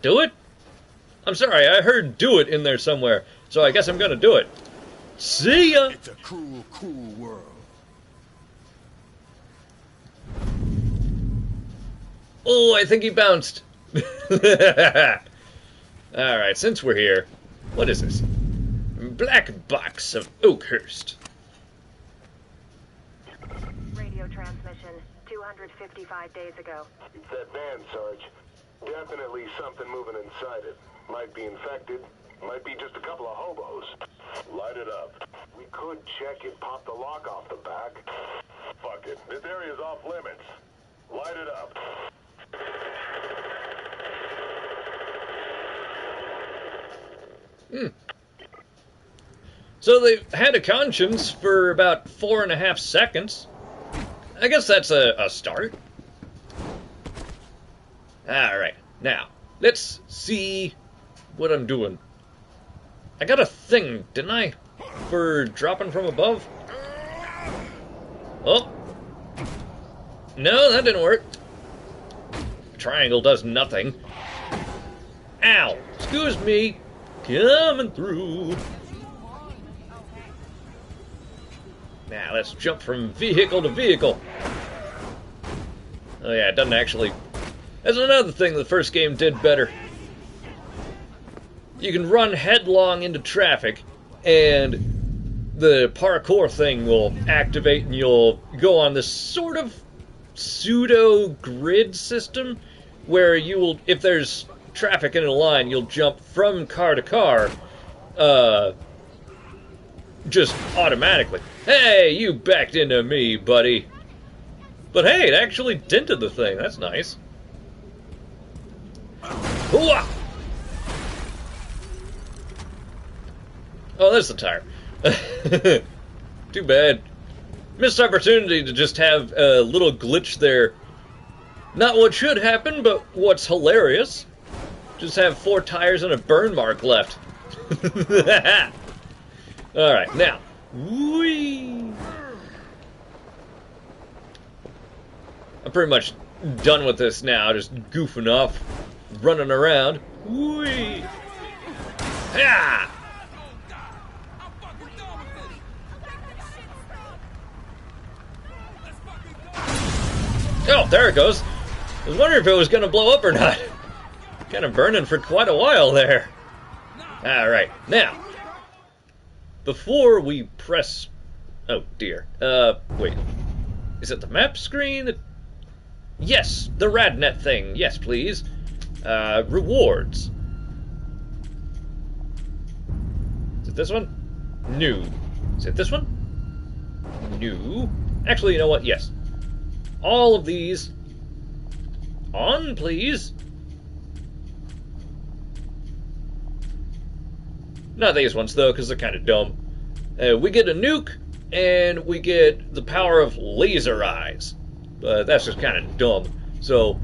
Do it? I'm sorry, I heard do it in there somewhere, so I guess I'm gonna do it. See ya! It's a cruel, cruel world. Oh, I think he bounced. Alright, since we're here, what is this? Black Box of Oakhurst. Radio transmission, 255 days ago. It's that van, Sarge. Definitely something moving inside it. Might be infected, might be just a couple of hobos. Light it up. We could check it, pop the lock off the back. Fuck it, this area's off limits. Light it up. So they had a conscience for about 4.5 seconds. I guess that's a start. Alright, now, let's see what I'm doing. I got a thing, didn't I? For dropping from above? Oh. No, that didn't work. Triangle does nothing. Ow! Excuse me. Coming through. Now, let's jump from vehicle to vehicle. Oh yeah, it doesn't actually... That's another thing the first game did better. You can run headlong into traffic, and the parkour thing will activate, and you'll go on this sort of pseudo-grid system, where you will, if there's traffic in a line, you'll jump from car to car, just automatically. Hey, you backed into me, buddy. But hey, it actually dented the thing. That's nice. Hooah! Oh, there's the tire. Too bad. Missed opportunity to just have a little glitch there. Not what should happen, but what's hilarious. Just have 4 tires and a burn mark left. Alright, now. Whee! I'm pretty much done with this now, just goofing off, running around. Whee! Yeah! Oh, there it goes. I was wondering if it was going to blow up or not. Kind of burning for quite a while there. Alright, now, before we press... Oh, dear. Wait. Is it the map screen? Yes, the RadNet thing. Yes, please. Rewards. Is it this one? No. Is it this one? No. Actually, you know what? Yes. All of these. On, please. Not these ones, though, because they're kind of dumb. We get a nuke, and we get the power of laser eyes. But that's just kind of dumb. So,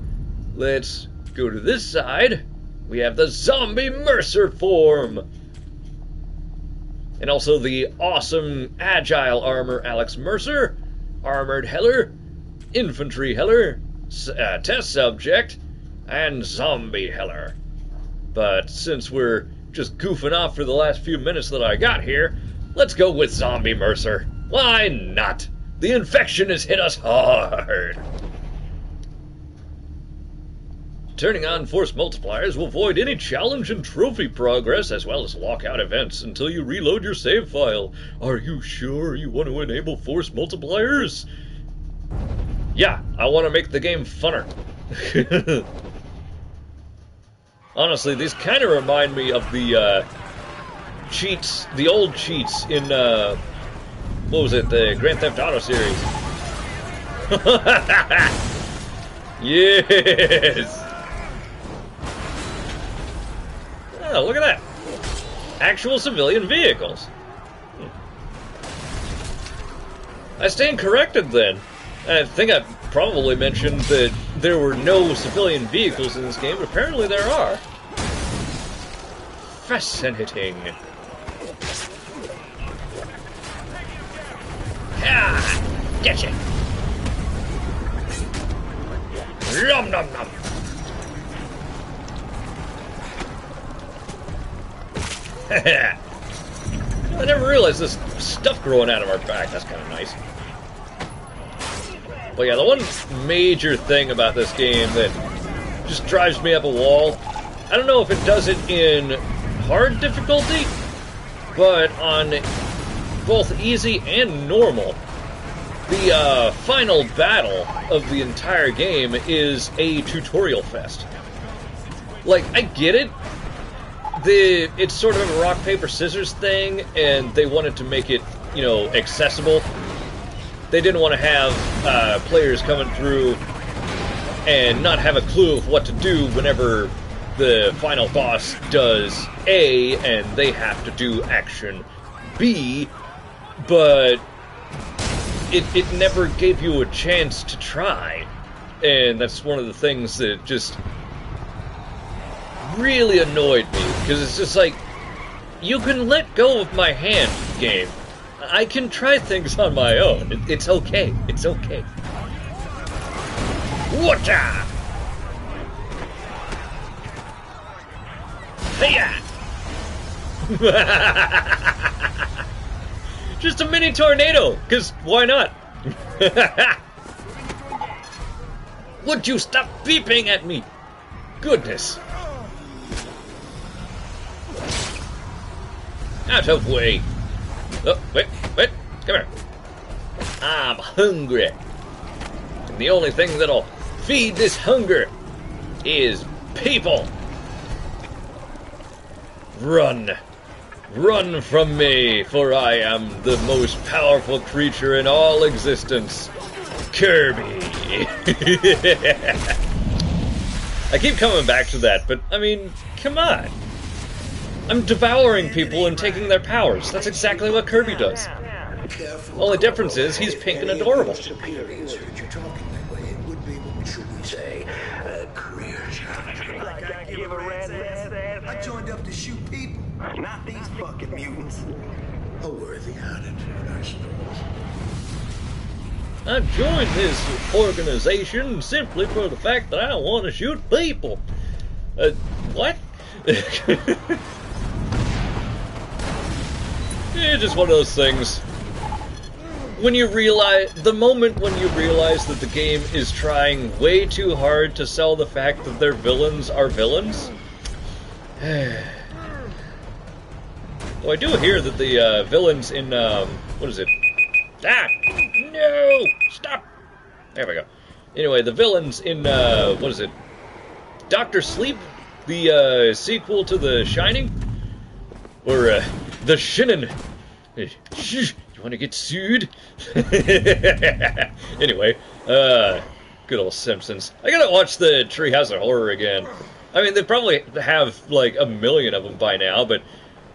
let's go to this side. We have the Zombie Mercer form. And also the awesome Agile Armor Alex Mercer, Armored Heller, Infantry Heller, Test Subject, and Zombie Heller. But since we're just goofing off for the last few minutes that I got here, let's go with Zombie Mercer. Why not? The infection has hit us hard. Turning on force multipliers will void any challenge and trophy progress, as well as lockout events until you reload your save file. Are you sure you want to enable force multipliers? Yeah, I want to make the game funner. Honestly, these kind of remind me of the cheats, the old cheats in, what was it, the Grand Theft Auto series. Yes! Oh, look at that. Actual civilian vehicles. I stand corrected then. I think I probably mentioned that there were no civilian vehicles in this game, but apparently there are. Fascinating. Ah! Getcha! Nom nom nom! I never realized this stuff growing out of our back. That's kind of nice. But yeah, the one major thing about this game that just drives me up a wall, I don't know if it does it in hard difficulty, but on both easy and normal, the final battle of the entire game is a tutorial fest. Like, I get it. It's sort of a rock, paper, scissors thing, and they wanted to make it, you know, accessible. They didn't want to have players coming through and not have a clue of what to do whenever the final boss does A and they have to do action B, but it never gave you a chance to try. And that's one of the things that just really annoyed me, because it's just like, you can let go of my hand, game. I can try things on my own. It's okay. It's okay. Whatcha? Hiya! Just a mini tornado, because why not? Would you stop beeping at me? Goodness. Out of way. Oh, wait, come here. I'm hungry. And the only thing that'll feed this hunger is people. Run. Run from me, for I am the most powerful creature in all existence. Kirby. I keep coming back to that, but, I mean, come on. I'm devouring people and taking their powers. That's exactly what Kirby does. Only difference is he's pink and adorable. Superiors heard you talking that way. It would be, what should we say, a career change. I joined up to shoot people, not these fucking mutants. A worthy attitude, I suppose. I joined this organization simply for the fact that I want to shoot people. What? Yeah, just one of those things. when you realize, the moment when you realize that the game is trying way too hard to sell the fact that their villains are villains. Well, I do hear that the villains in, what is it? Ah! No! Stop! There we go. Anyway, the villains in, what is it? Dr. Sleep? The, sequel to The Shining? Or, The Shinin? You want to get sued? Anyway, good old Simpsons. I gotta watch the Treehouse of Horror again. I mean, they probably have, like, 1 million of them by now, but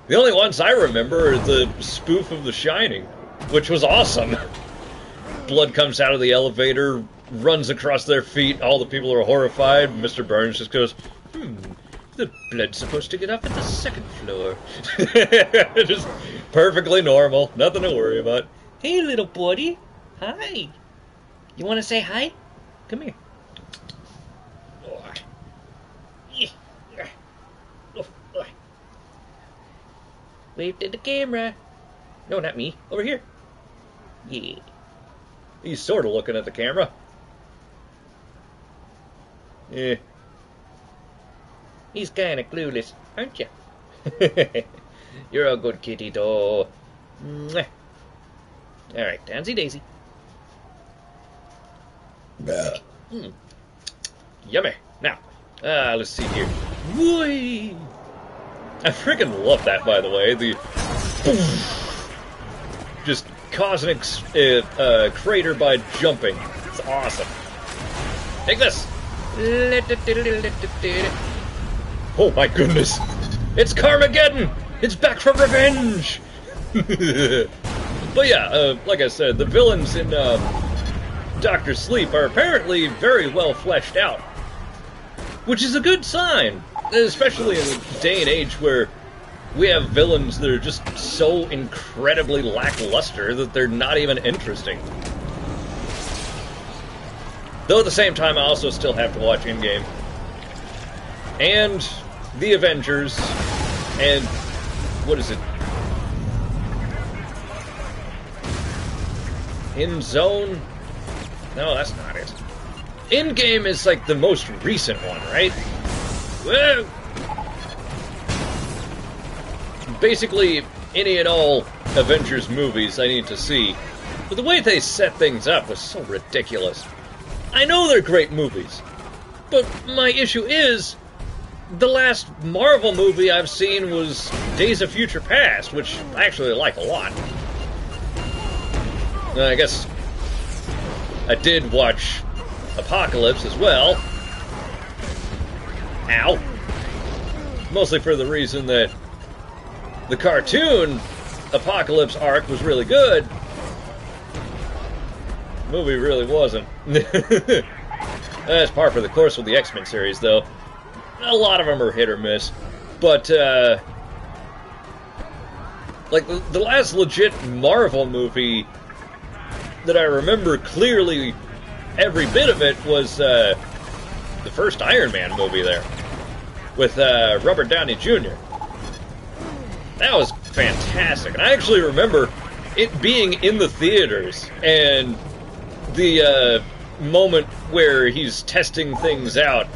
the only ones I remember are the spoof of The Shining, which was awesome. Blood comes out of the elevator, runs across their feet, all the people are horrified, Mr. Burns just goes, the blood's supposed to get up at the second floor. Just perfectly normal, nothing to worry about. Hey, little buddy. Hi. You want to say hi? Come here. Wave to the camera. No, not me. Over here. Yeah. He's sort of looking at the camera. Yeah. He's kind of clueless, aren't you? You're a good kitty, though. Mwah. All right, Tansy Daisy. Yummy. Now, let's see here. Whee! I freaking love that, by the way. The just causing a crater by jumping. It's awesome. Take this. Oh my goodness! It's Carmageddon! It's back for revenge! But yeah, like I said, the villains in Dr. Sleep are apparently very well fleshed out, which is a good sign, especially in a day and age where we have villains that are just so incredibly lackluster that they're not even interesting. Though at the same time, I also still have to watch Endgame. And The Avengers, and what is it? Zone? No, that's not it. Endgame is like the most recent one, right? Whoa! Basically, any and all Avengers movies I need to see. But the way they set things up was so ridiculous. I know they're great movies, but my issue is, the last Marvel movie I've seen was Days of Future Past, which I actually like a lot. I guess I did watch Apocalypse as well. Ow. Mostly for the reason that the cartoon Apocalypse arc was really good. The movie really wasn't. That's par for the course with the X-Men series, though. A lot of them are hit or miss. But, like, the last legit Marvel movie that I remember clearly every bit of it was, the first Iron Man movie there. With, Robert Downey Jr. That was fantastic. And I actually remember it being in the theaters, and the, moment where he's testing things out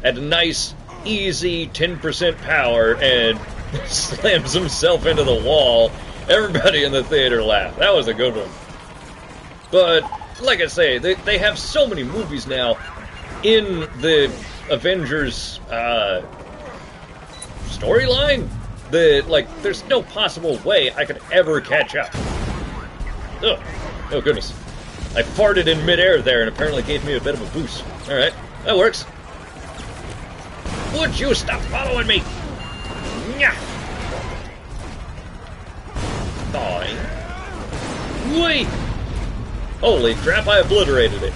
at a nice, easy 10% power and slams himself into the wall. Everybody in the theater laughed. That was a good one. But, like I say, they have so many movies now in the Avengers storyline that, like, there's no possible way I could ever catch up. Ugh. Oh, goodness. I farted in midair there and apparently gave me a bit of a boost. Alright, that works. Would you stop following me? Nyah! Boing. Whee! Holy crap, I obliterated it.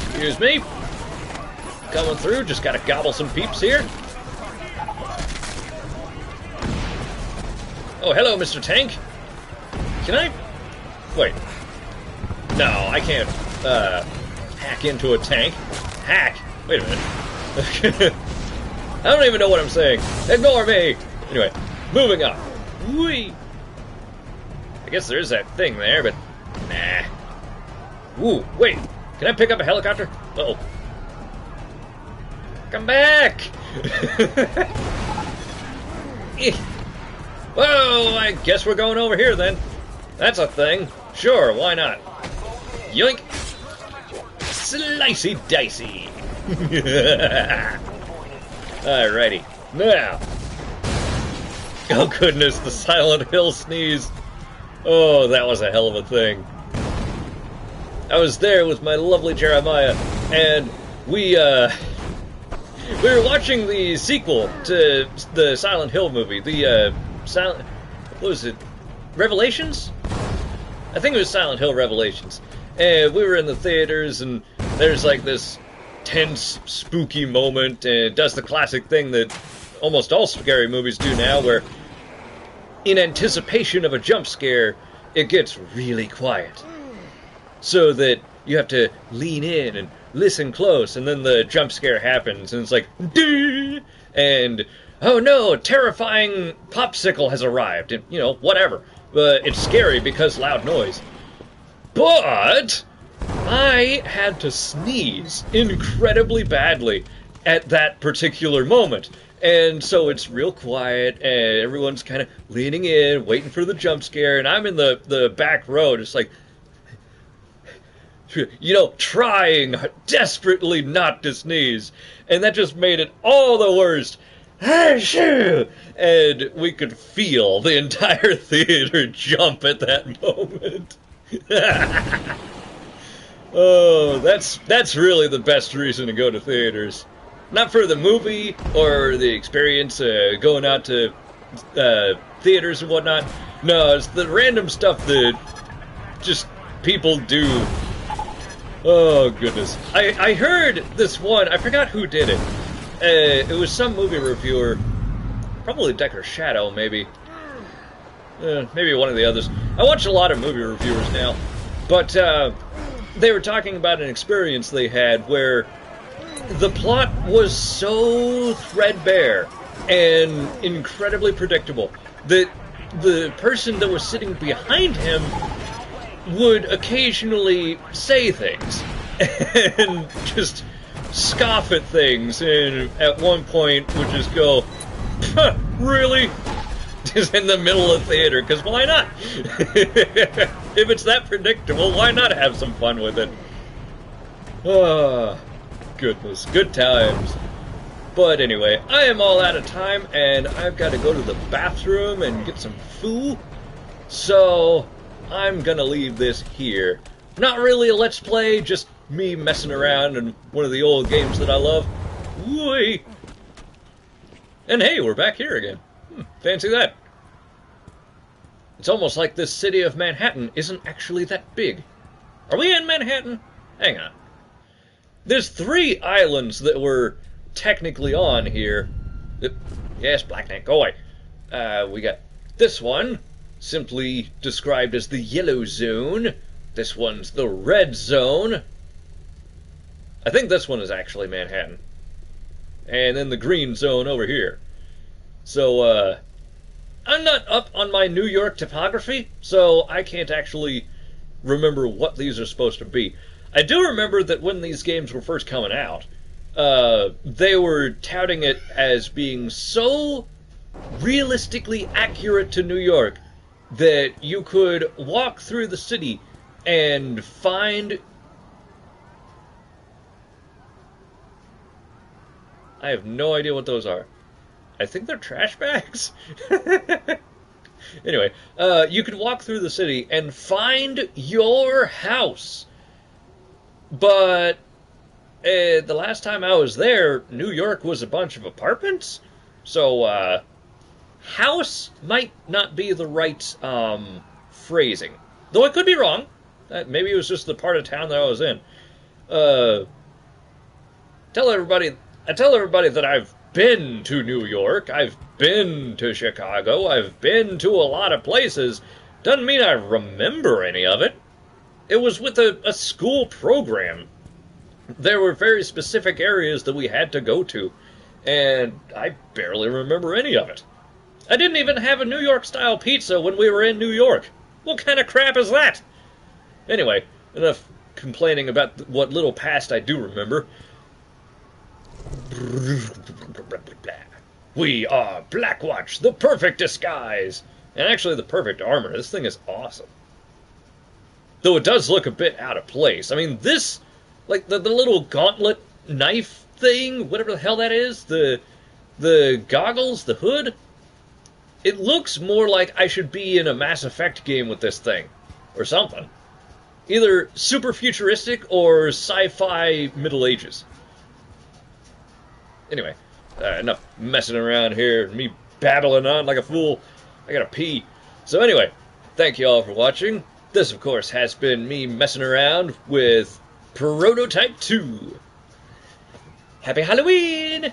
Excuse me. Coming through, just gotta gobble some peeps here. Oh, hello, Mr. Tank. Can I... Wait. No, I can't, hack into a tank. Hack? Wait a minute. I don't even know what I'm saying. Ignore me! Anyway, moving on. Whee! I guess there is that thing there, but nah. Ooh, wait. Can I pick up a helicopter? Uh-oh. Come back! Whoa, I guess we're going over here then. That's a thing. Sure, why not? Yoink! Slicey dicey! Alrighty. Now. Oh goodness, the Silent Hill sneeze. Oh, that was a hell of a thing. I was there with my lovely Jeremiah, and we were watching the sequel to the Silent Hill movie, the what was it? Revelations? I think it was Silent Hill Revelations. And we were in the theaters, and there's like this tense, spooky moment, and it does the classic thing that almost all scary movies do now, where in anticipation of a jump scare, it gets really quiet. So that you have to lean in and listen close, and then the jump scare happens, and it's like, dee! And, oh no, terrifying popsicle has arrived, and, you know, whatever. But it's scary because loud noise. But I had to sneeze incredibly badly at that particular moment. And so it's real quiet, and everyone's kind of leaning in, waiting for the jump scare, and I'm in the back row, just like, you know, trying desperately not to sneeze. And that just made it all the worst. And we could feel the entire theater jump at that moment. Oh, that's really the best reason to go to theaters. Not for the movie or the experience going out to theaters and whatnot. No, it's the random stuff that just people do. Oh, goodness. I heard this one. I forgot who did it. It was some movie reviewer. Probably Decker Shadow, maybe. Maybe one of the others. I watch a lot of movie reviewers now. But they were talking about an experience they had where the plot was so threadbare and incredibly predictable that the person that was sitting behind him would occasionally say things and just scoff at things, and at one point would just go, really? Just in the middle of the theater, because why not? If it's that predictable, why not have some fun with it? Oh, goodness, good times. But anyway, I am all out of time, and I've got to go to the bathroom and get some food, so I'm gonna leave this here. Not really a Let's Play, just me messing around in one of the old games that I love. Whee! And hey, we're back here again. Fancy that. It's almost like this city of Manhattan isn't actually that big. Are we in Manhattan? Hang on. There's 3 islands that we're technically on here. Yes, Blackneck, go away. We got this one, simply described as the Yellow Zone. This one's the Red Zone. I think this one is actually Manhattan. And then the Green Zone over here. So, I'm not up on my New York topography, so I can't actually remember what these are supposed to be. I do remember that when these games were first coming out, they were touting it as being so realistically accurate to New York that you could walk through the city and find... I have no idea what those are. I think they're trash bags. Anyway, you could walk through the city and find your house. But the last time I was there, New York was a bunch of apartments. So, house might not be the right phrasing. Though I could be wrong. Maybe it was just the part of town that I was in. I tell everybody that I've been to New York, I've been to Chicago, I've been to a lot of places. Doesn't mean I remember any of it. It was with a school program. There were very specific areas that we had to go to, and I barely remember any of it. I didn't even have a New York-style pizza when we were in New York. What kind of crap is that? Anyway, enough complaining about what little past I do remember. We are Blackwatch, the perfect disguise. And actually the perfect armor. This thing is awesome. Though it does look a bit out of place. I mean, this, like the little gauntlet knife thing, whatever the hell that is, the goggles, the hood, it looks more like I should be in a Mass Effect game with this thing. Or something. Either super futuristic or sci-fi Middle Ages. Anyway, enough messing around here, me babbling on like a fool. I gotta pee. So anyway, thank you all for watching. This, of course, has been me messing around with Prototype 2. Happy Halloween!